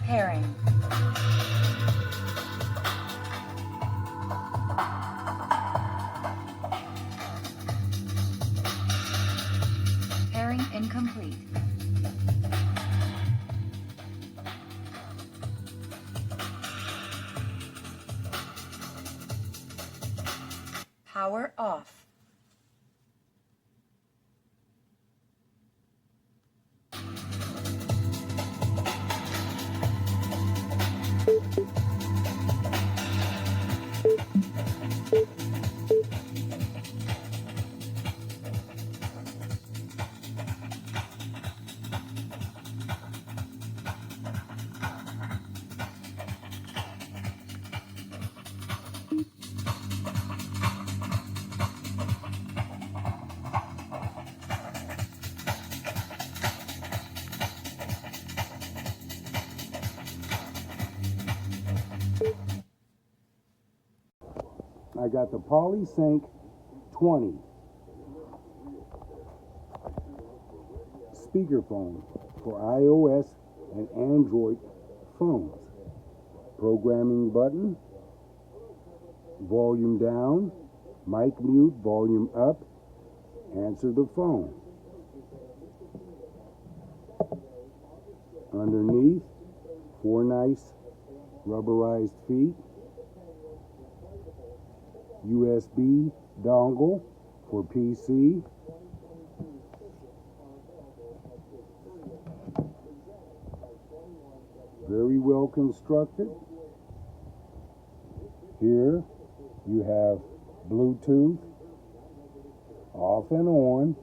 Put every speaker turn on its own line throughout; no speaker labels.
Pairing. Pairing incomplete. Power off.
I got the PolySync 20 speakerphone for iOS and Android phones. Programming button, volume down, mic mute, volume up, answer the phone. Underneath, 4 nice rubberized feet. USB dongle for PC. Very well constructed. Here you have Bluetooth off and on.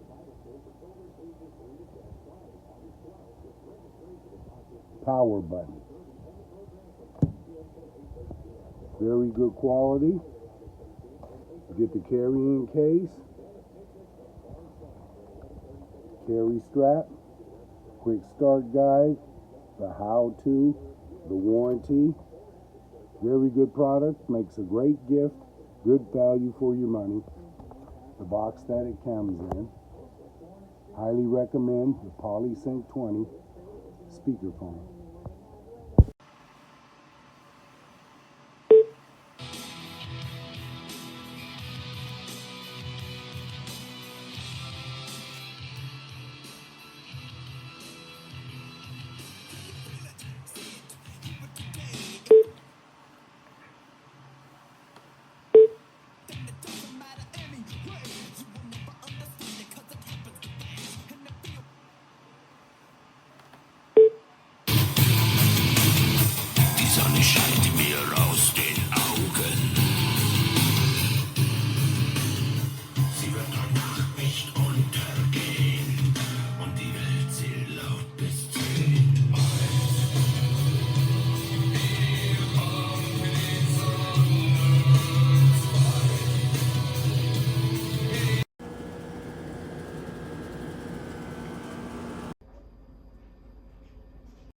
Power button. Very good quality. Get the carrying case, carry strap, quick start guide, the how-to, the warranty. Very good product, makes a great gift, good value for your money. The box that it comes in. Highly recommend the PolySync 20 speakerphone.